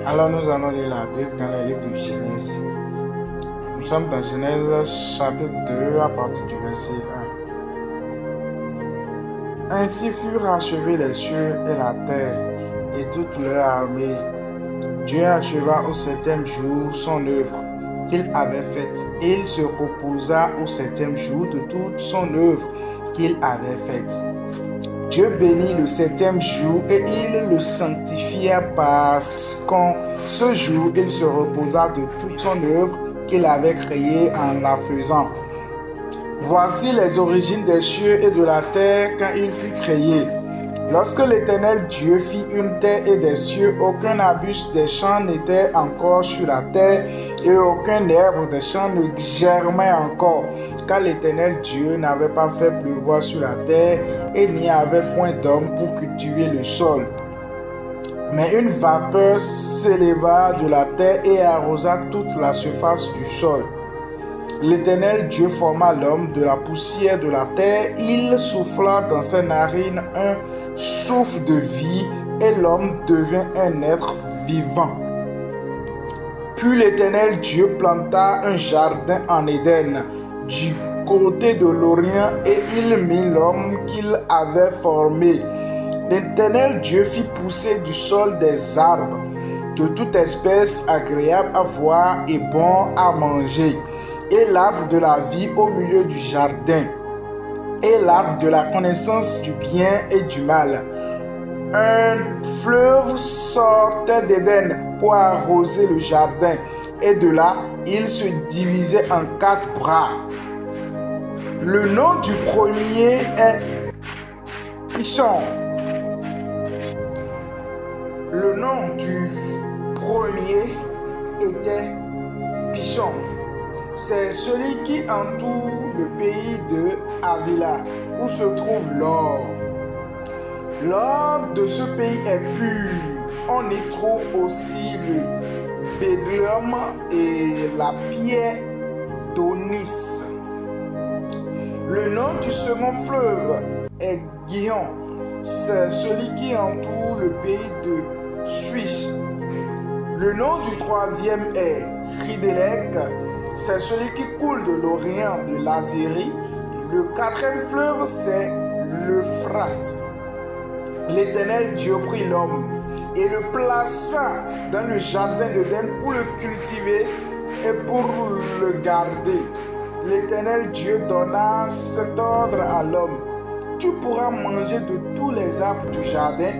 Alors nous allons lire la Bible dans le livre de Genèse. Nous sommes dans Genèse chapitre 2 à partir du verset 1. Ainsi furent achevés les cieux et la terre et toute leur armée. Dieu acheva au septième jour son œuvre qu'il avait faite. Et il se reposa au septième jour de toute son œuvre qu'il avait faite. Dieu bénit le septième jour et il le sanctifia parce qu'en ce jour il se reposa de toute son œuvre qu'il avait créée en la faisant. Voici les origines des cieux et de la terre quand il fut créé. Lorsque l'Éternel Dieu fit une terre et des cieux, aucun arbuste des champs n'était encore sur la terre et aucun herbe des champs ne germait encore, car l'Éternel Dieu n'avait pas fait pleuvoir sur la terre et n'y avait point d'homme pour cultiver le sol. Mais une vapeur s'éleva de la terre et arrosa toute la surface du sol. L'Éternel Dieu forma l'homme de la poussière de la terre, il souffla dans ses narines un souffle de vie et l'homme devint un être vivant. Puis l'Éternel Dieu planta un jardin en Éden du côté de l'Orient et il mit l'homme qu'il avait formé. L'Éternel Dieu fit pousser du sol des arbres de toute espèce agréables à voir et bons à manger, et l'arbre de la vie au milieu du jardin, et l'arbre de la connaissance du bien et du mal. Un fleuve sortait d'Éden pour arroser le jardin, et de là, il se divisait en 4 bras. Le nom du premier est Pishon. Le nom du premier était Pishon. C'est celui qui entoure le pays de Havila, où se trouve l'or. L'or de ce pays est pur. On y trouve aussi le bédlum et la pierre d'Onis. Le nom du second fleuve est Gihon. C'est celui qui entoure le pays de Suisse. Le nom du troisième est Ridélec. C'est celui qui coule de l'Orient de l'Azérie. Le quatrième fleuve, c'est l'Euphrate. L'Éternel Dieu prit l'homme et le plaça dans le jardin d'Éden pour le cultiver et pour le garder. L'Éternel Dieu donna cet ordre à l'homme: tu pourras manger de tous les arbres du jardin,